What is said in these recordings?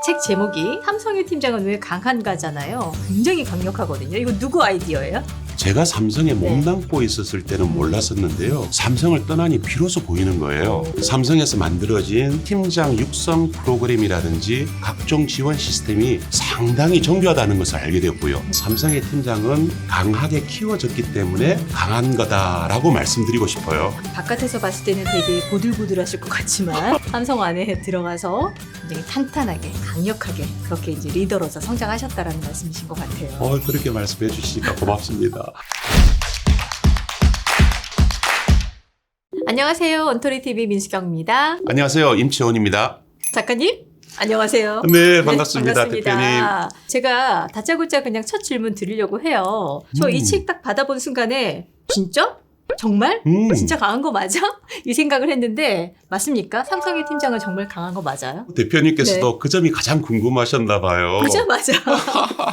책 제목이 삼성의 팀장은 왜 강한가잖아요. 굉장히 강력하거든요. 이거 누구 아이디어예요? 제가 삼성에 몸담고 있었을 때는 몰랐었는데요. 삼성을 떠나니 비로소 보이는 거예요. 삼성에서 만들어진 팀장 육성 프로그램이라든지 각종 지원 시스템이 상당히 정교하다는 것을 알게 되었고요. 삼성의 팀장은 강하게 키워졌기 때문에 강한 거다라고 말씀드리고 싶어요. 바깥에서 봤을 때는 되게 보들보들하실 것 같지만 삼성 안에 들어가서 굉장히 탄탄하게 강력하게 그렇게 이제 리더로서 성장하셨다라는 말씀이신 것 같아요. 그렇게 말씀해 주시니까 고맙습니다. 안녕하세요. 언토리TV 민수경입니다. 안녕하세요. 임치원입니다. 작가님 안녕하세요. 네, 반갑습니다. 반갑습니다. 대표님. 제가 다짜고짜 그냥 첫 질문 드리려고 해요. 저 이 책 딱 받아본 순간에 진짜? 정말? 진짜 강한 거 맞아? 이 생각을 했는데 맞습니까? 삼성의 팀장은 정말 강한 거 맞아요? 대표님께서도 네. 그 점이 가장 궁금하셨나 봐요. 그죠? 맞아.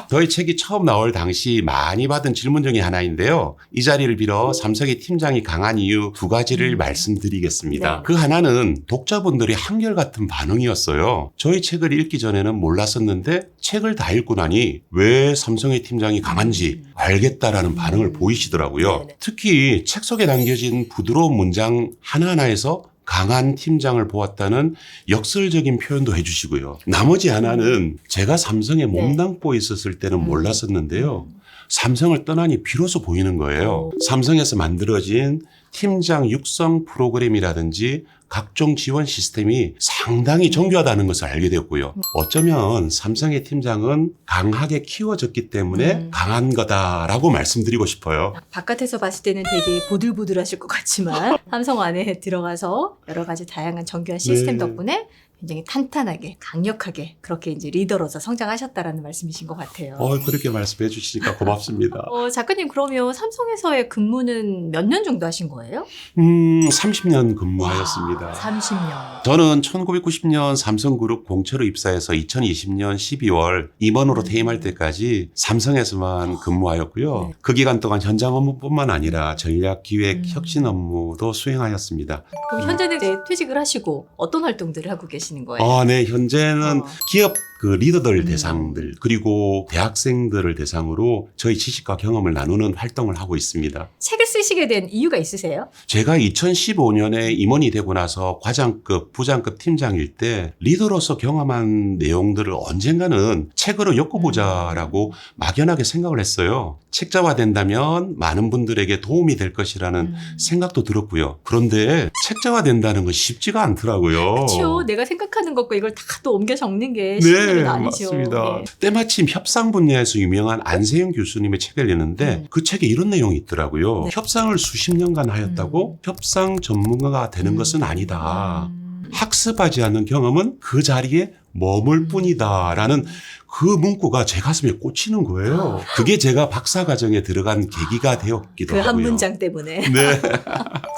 저희 책이 처음 나올 당시 많이 받은 질문 중에 하나인데요. 이 자리를 빌어 삼성의 팀장이 강한 이유 두 가지를 말씀드리겠습니다. 네. 그 하나는 독자분들이 한결같은 반응이었어요. 저희 책을 읽기 전에는 몰랐었는데 책을 다 읽고 나니 왜 삼성의 팀장이 강한지 알겠다라는 반응을 보이시더라고요. 네네. 특히 책 속에 남겨진 부드러운 문장 하나하나에서 강한 팀장을 보았다는 역설적인 표현도 해주시고요. 나머지 하나는 제가 삼성에 몸담고 있었을 때는 몰랐었는데요. 삼성을 떠나니 비로소 보이는 거예요. 삼성에서 만들어진 팀장 육성 프로그램이라든지 각종 지원 시스템이 상당히 정교하다는 것을 알게 되었고요. 어쩌면 삼성의 팀장은 강하게 키워졌기 때문에 강한 거다라고 말씀드리고 싶어요. 바깥에서 봤을 때는 되게 보들보들하실 것 같지만 삼성 안에 들어가서 여러 가지 다양한 정교한 시스템 네. 덕분에 굉장히 탄탄하게 강력하게 그렇게 이제 리더로서 성장하셨다라는 말씀이신 것 같아요. 그렇게 말씀해 주시니까 고맙습니다. 작가님 그러면 삼성에서의 근무는 몇 년 정도 하신 거예요? 30년 근무하였습니다. 30년. 저는 1990년 삼성그룹 공채로 입사해서 2020년 12월 임원으로 퇴임할 때까지 삼성에서만 근무하였고요. 네. 그 기간 동안 현장 업무뿐만 아니라 전략 기획 혁신 업무도 수행하였습니다. 그럼 현재는 이제 퇴직을 하시고 어떤 활동들을 하고 계시는 거예요? 네, 현재는 기업 리더들 대상들 그리고 대학생들을 대상으로 저희 지식과 경험을 나누는 활동을 하고 있습니다. 책을 쓰시게 된 이유가 있으세요? 제가 2015년에 임원이 되고 나서 과장급, 부장급 팀장일 때 리더로서 경험한 내용들을 언젠가는 책으로 엮어보자라고 막연하게 생각을 했어요. 책자화된다면 많은 분들에게 도움이 될 것이라는 생각도 들었고요. 그런데 책자화된다는 건 쉽지가 않더라고요. 그렇죠. 내가 생각하는 것과 이걸 다 또 옮겨 적는 게 네, 쉬운 일은 아니죠. 맞습니다. 네. 때마침 협상 분야에서 유명한 안세영 교수님의 책을 읽는데 그 책에 이런 내용이 있더라고요. 네. 협상을 수십 년간 하였다고 협상 전문가가 되는 것은 아니다. 학습하지 않는 경험은 그 자리에 머물 뿐이다라는 그 문구가 제 가슴에 꽂히는 거예요. 그게 제가 박사과정에 들어간 계기가 되었기도 그 하고요. 한 문장 때문에. 네.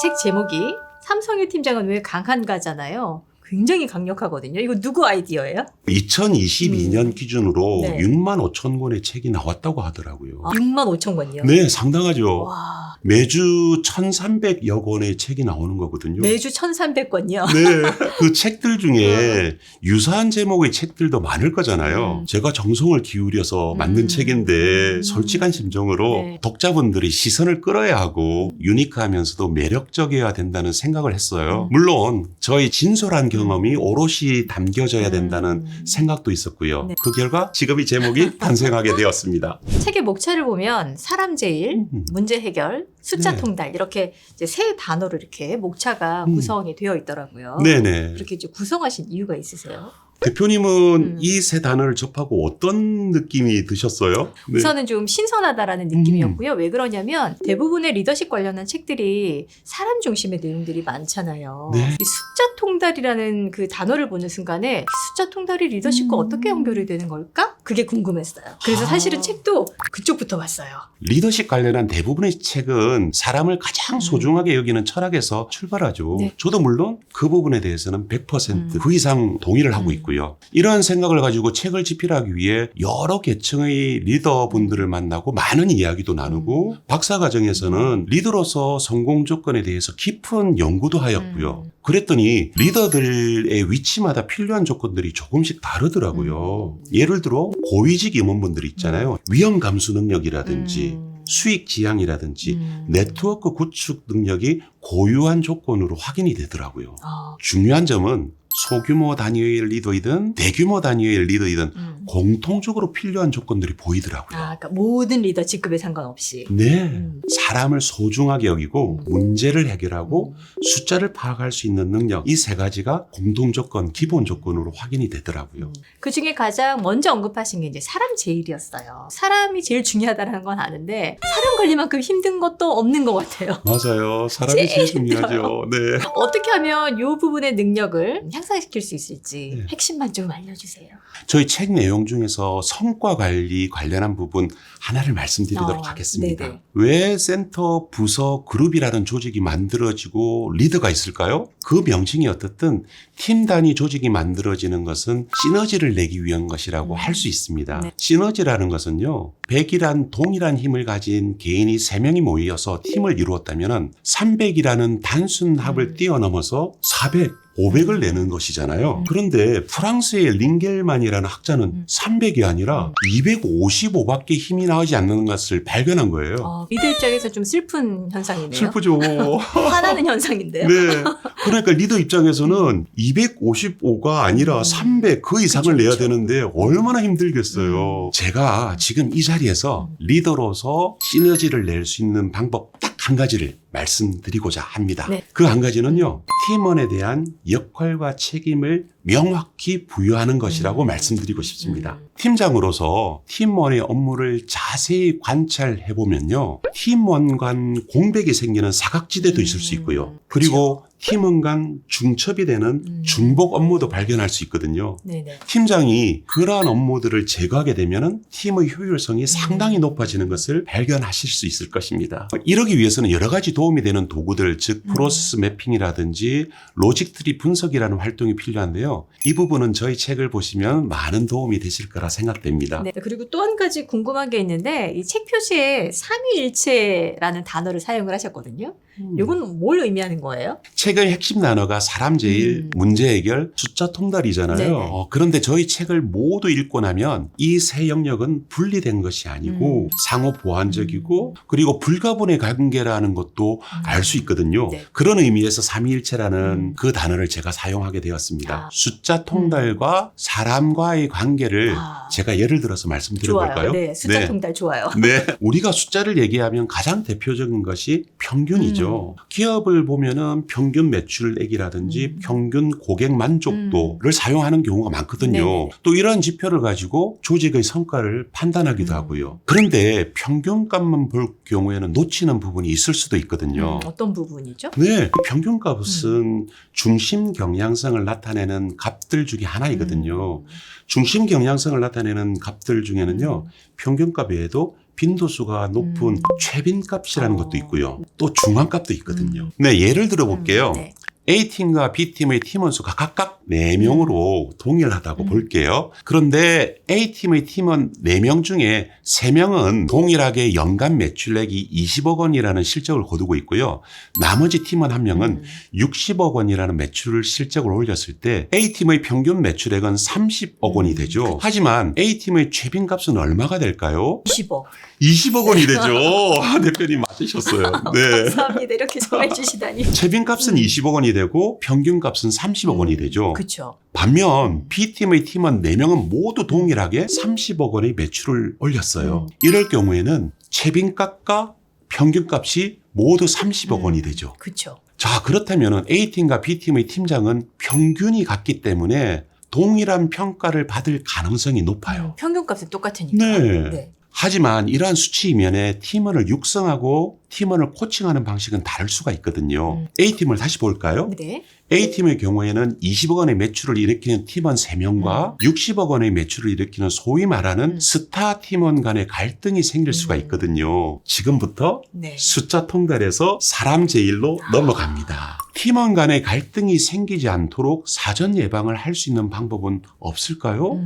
책 제목이 삼성의 팀장은 왜 강한가잖아요. 굉장히 강력하거든요. 이거 누구 아이디어예요? 2022년 기준으로 네. 6만 5천 권의 책이 나왔다고 하더라고요. 6만 5천 권이요? 네, 상당하죠. 와, 매주 1,300여 권의 책이 나오는 거거든요. 매주 1,300권이요? 네, 그 책들 중에 유사한 제목의 책들도 많을 거잖아요. 제가 정성을 기울여서 만든 책인데 솔직한 심정으로 네. 독자분들이 시선을 끌어야 하고 유니크하면서도 매력적이어야 된다는 생각을 했어요. 물론 저희 진솔한 경험이 오롯이 담겨져야 된다는 생각도 있었고요. 네. 그 결과 지금 이 제목이 탄생하게 되었습니다. 책의 목차를 보면 사람 제일, 문제 해결, 숫자 네. 통달 이렇게 이제 세 단어로 이렇게 목차가 구성이 되어 있더라고요. 네네. 그렇게 이제 구성하신 이유가 있으세요? 대표님은 이 세 단어를 접하고 어떤 느낌이 드셨어요? 네. 우선은 좀 신선하다라는 느낌이었고요. 왜 그러냐면 대부분의 리더십 관련한 책들이 사람 중심의 내용들이 많잖아요. 네. 이 숫자 통달이라는 그 단어를 보는 순간에 숫자 통달이 리더십과 어떻게 연결이 되는 걸까? 그게 궁금했어요. 그래서 사실은 책도 그쪽부터 봤어요. 리더십 관련한 대부분의 책은 사람을 가장 소중하게 여기는 철학에서 출발하죠. 네. 저도 물론 그 부분에 대해서는 100%그 이상 동의를 하고 있고요. 이러한 생각을 가지고 책을 집필하기 위해 여러 계층의 리더분들을 만나고 많은 이야기도 나누고 박사과정에서는 리더로서 성공 조건에 대해서 깊은 연구도 하였고요. 그랬더니 리더들의 위치마다 필요한 조건들이 조금씩 다르더라고요. 예를 들어 고위직 임원분들 있잖아요. 위험 감수 능력이라든지 수익 지향이라든지 네트워크 구축 능력이 고유한 조건으로 확인이 되더라고요. 중요한 점은 소규모 단위의 리더이든 대규모 단위의 리더이든 공통적으로 필요한 조건들이 보이더라고요. 그러니까 모든 리더 직급에 상관없이. 네. 사람을 소중하게 여기고 문제를 해결하고 숫자를 파악할 수 있는 능력, 이 세 가지가 공통 조건, 기본 조건으로 확인이 되더라고요. 그 중에 가장 먼저 언급하신 게 이제 사람 제일이었어요. 사람이 제일 중요하다는 건 아는데 사람 관리만큼 힘든 것도 없는 것 같아요. 맞아요. 사람이 제일 중요하죠. 네. 어떻게 하면 이 부분의 능력을 향상시킬 수 있을지 네. 핵심만 좀 알려주세요. 저희 책 내용 중에서 성과 관리 관련한 부분 하나를 말씀드리도록 하겠습니다. 네네. 왜 센터, 부서, 그룹이라는 조직이 만들어지고 리더가 있을까요? 그 명칭이 어떻든 팀 단위 조직이 만들어지는 것은 시너지를 내기 위한 것이라고 할 수 있습니다. 네. 시너지라는 것은요. 100이란 동일한 힘을 가진 개인이 3명이 모여서 팀을 이루었다면 300이라는 단순 합을 뛰어넘어서 400, 500을 내는 것이잖아요. 그런데 프랑스의 링겔만이라는 학자는 300이 아니라 255밖에 힘이 나오지 않는 것을 발견한 거예요. 리더 입장에서 좀 슬픈 현상이네요. 슬프죠. 화나는 현상인데요. 네. 그러니까 리더 입장에서는 255가 아니라 300 그 이상을 그쵸, 내야 그쵸. 되는데 얼마나 힘들겠어요. 제가 지금 이 자리에서 리더로서 시너지를 낼 수 있는 방법 딱 한 가지를 말씀드리고자 합니다. 네. 그 한 가지는요. 팀원에 대한 역할과 책임을 명확히 부여하는 것이라고 말씀드리고 싶습니다. 팀장으로서 팀원의 업무를 자세히 관찰해 보면요. 팀원 간 공백이 생기는 사각지대도 있을 수 있고요. 그리고 팀원 간 중첩이 되는 중복 업무도 발견할 수 있거든요. 네네. 팀장이 그러한 업무들을 제거하게 되면 팀의 효율성이 상당히 높아지는 것을 발견하실 수 있을 것입니다. 이러기 위해서는 여러 가지 도움이 되는 도구들, 즉 프로세스 매핑이라든지 로직 트리 분석이라는 활동이 필요한데요. 이 부분은 저희 책을 보시면 많은 도움이 되실 거라 생각됩니다. 네. 그리고 또 한 가지 궁금한 게 있는데 이 책 표지에 삼위일체라는 단어를 사용을 하셨거든요. 이건 뭘 의미하는 거예요? 책의 핵심 단어가 사람 제일, 문제 해결, 숫자 통달이잖아요. 네네. 그런데 저희 책을 모두 읽고 나면 이 세 영역은 분리된 것이 아니고 상호 보완적이고 그리고 불가분의 관계라는 것도 알 수 있거든요. 네. 그런 의미에서 삼위일체라는 그 단어를 제가 사용하게 되었습니다. 숫자 통달과 사람과의 관계를 제가 예를 들어서 말씀드려볼까요? 좋아요. 네, 숫자 통달 좋아요. 네. 우리가 숫자를 얘기하면 가장 대표적인 것이 평균이죠. 기업을 보면은 평균 매출액이라든지 평균 고객 만족도를 사용하는 경우가 많거든요. 네네. 또 이러한 지표를 가지고 조직의 성과를 판단하기도 하고요. 그런데 평균값만 볼 경우에는 놓치는 부분이 있을 수도 있거든요. 어떤 부분이죠? 네, 평균값은 중심 경향성을 나타내는 값들 중에 하나이거든요. 중심 경향성을 나타내는 값들 중에는요, 평균값 외에도 빈도수가 높은 최빈값이라는 것도 있고요. 또 중앙값도 있거든요. 네, 예를 들어 볼게요. 네. A팀과 B팀의 팀원 수가 각각 4명으로 동일하다고 볼게요. 그런데 A팀의 팀원 4명 중에 3명은 동일하게 연간 매출액이 20억 원이라는 실적을 거두고 있고요. 나머지 팀원 1명은 60억 원이라는 매출 실적을 올렸을 때 A팀의 평균 매출액은 30억 원이 되죠. 하지만 A팀의 최빈값은 얼마가 될까요? 20억. 20억 원이 되죠. 대표님 맞으셨어요. 네. 감사합니다. 이렇게 전해주시다니. 최빈값은 20억 원이 되고 평균값은 30억 원이 되죠. 그렇죠. 반면 B팀의 팀원 4명은 모두 동일하게 30억 원의 매출을 올렸어요. 이럴 경우에는 최빈값과 평균값이 모두 30억 원이 되죠. 그렇죠. 자, 그렇다면 A팀과 B팀의 팀장은 평균이 같기 때문에 동일한 평가를 받을 가능성이 높아요. 평균값은 똑같으니까. 네. 하지만 이러한 수치 이면에 팀원을 육성하고 팀원을 코칭하는 방식은 다를 수가 있거든요. A팀을 다시 볼까요? 네. A팀의 경우에는 20억 원의 매출을 일으키는 팀원 3명과 60억 원의 매출을 일으키는 소위 말하는 스타 팀원 간의 갈등이 생길 수가 있거든요. 지금부터 네. 숫자 통달에서 사람 제일로 넘어갑니다. 팀원 간의 갈등이 생기지 않도록 사전 예방을 할 수 있는 방법은 없을까요?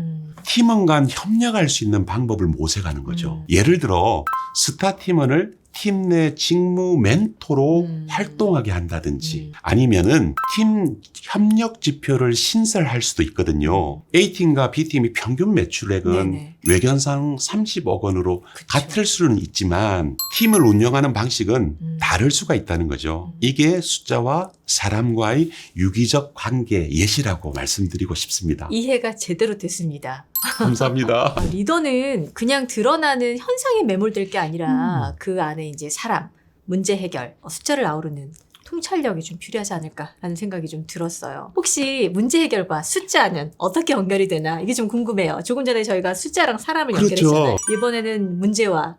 팀원 간 협력할 수 있는 방법을 모색하는 거죠. 예를 들어 스타 팀원을 팀 내 직무 멘토로 활동하게 한다든지 아니면은 팀 협력 지표를 신설할 수도 있거든요. A팀과 B팀이 평균 매출액은 네네. 외견상 30억 원으로 그쵸. 같을 수는 있지만 팀을 운영하는 방식은 다를 수가 있다는 거죠. 이게 숫자와 사람과의 유기적 관계 예시라고 말씀드리고 싶습니다. 이해가 제대로 됐습니다. 감사합니다. 리더는 그냥 드러나는 현상에 매몰될 게 아니라 그 안에 이제 사람, 문제 해결, 숫자를 아우르는 통찰력이 좀 필요하지 않을까라는 생각이 좀 들었어요. 혹시 문제 해결과 숫자는 어떻게 연결이 되나 이게 좀 궁금해요. 조금 전에 저희가 숫자랑 사람을 그렇죠. 연결했잖아요. 이번에는 문제와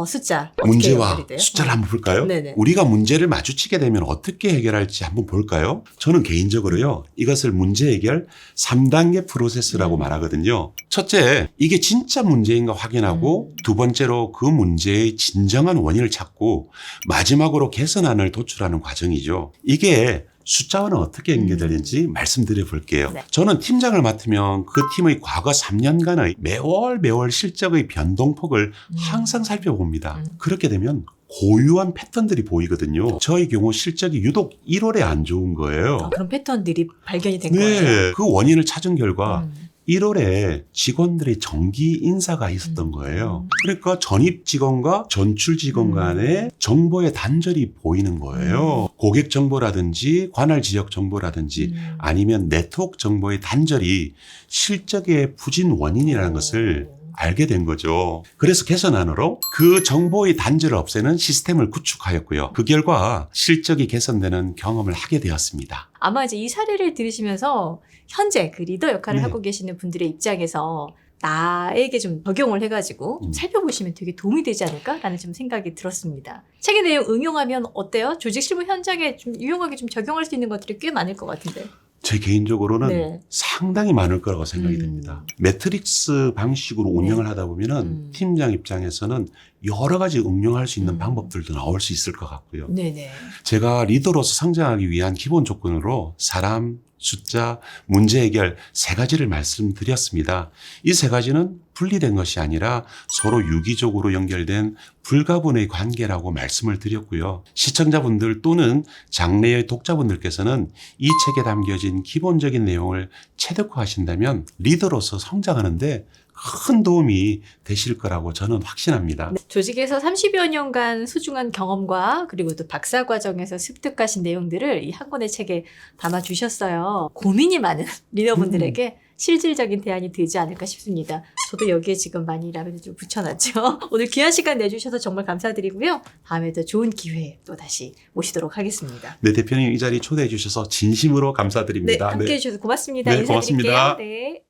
숫자 어떻게 문제와 연결이 돼요? 숫자를 한번 볼까요? 네네. 우리가 문제를 마주치게 되면 어떻게 해결할지 한번 볼까요? 저는 개인적으로요. 이것을 문제 해결 3단계 프로세스라고 말하거든요. 첫째, 이게 진짜 문제인가 확인하고 두 번째로 그 문제의 진정한 원인을 찾고 마지막으로 개선안을 도출하는 과정이죠. 이게 숫자와는 어떻게 연결되는지 말씀드려 볼게요. 네. 저는 팀장을 맡으면 그 팀의 과거 3년간의 매월 실적의 변동폭을 항상 살펴봅니다. 그렇게 되면 고유한 패턴들이 보이거든요. 저의 경우 실적이 유독 1월에 안 좋은 거예요. 그런 패턴들이 발견이 된 거예요. 네, 그 원인을 찾은 결과 1월에 직원들의 정기 인사가 있었던 거예요. 그러니까 전입 직원과 전출 직원 간의 정보의 단절이 보이는 거예요. 고객 정보라든지 관할 지역 정보라든지 아니면 네트워크 정보의 단절이 실적의 부진 원인이라는 것을 알게 된 거죠. 그래서 개선안으로 그 정보의 단절을 없애는 시스템을 구축하였고요. 그 결과 실적이 개선되는 경험을 하게 되었습니다. 아마 이제 이 사례를 들으시면서 현재 그 리더 역할을 네. 하고 계시는 분들의 입장에서 나에게 좀 적용을 해가지고 좀 살펴보시면 되게 도움이 되지 않을까라는 좀 생각이 들었습니다. 책의 내용 응용하면 어때요? 조직 실무 현장에 좀 유용하게 좀 적용할 수 있는 것들이 꽤 많을 것 같은데. 제 개인적으로는 네. 상당히 많을 거라고 생각이 됩니다. 매트릭스 방식으로 운영을 하다 보면은 팀장 입장에서는 여러 가지 응용할 수 있는 방법들도 나올 수 있을 것 같고요. 네네. 제가 리더로서 성장하기 위한 기본 조건으로 사람, 숫자, 문제 해결 세 가지를 말씀드렸습니다. 이 세 가지는 분리된 것이 아니라 서로 유기적으로 연결된 불가분의 관계라고 말씀을 드렸고요. 시청자분들 또는 장래의 독자분들께서는 이 책에 담겨진 기본적인 내용을 체득화하신다면 리더로서 성장하는데 큰 도움이 되실 거라고 저는 확신합니다. 조직에서 30여 년간 소중한 경험과 그리고 또 박사 과정에서 습득하신 내용들을 이 한 권의 책에 담아주셨어요. 고민이 많은 리더분들에게 실질적인 대안이 되지 않을까 싶습니다. 저도 여기에 지금 많이 라벨을 좀 붙여놨죠. 오늘 귀한 시간 내주셔서 정말 감사드리고요. 다음에 더 좋은 기회에 또 다시 모시도록 하겠습니다. 네, 대표님 이 자리 초대해 주셔서 진심으로 네, 감사드립니다. 함께해 주셔서 고맙습니다. 네, 인사드릴게요. 고맙습니다. 네.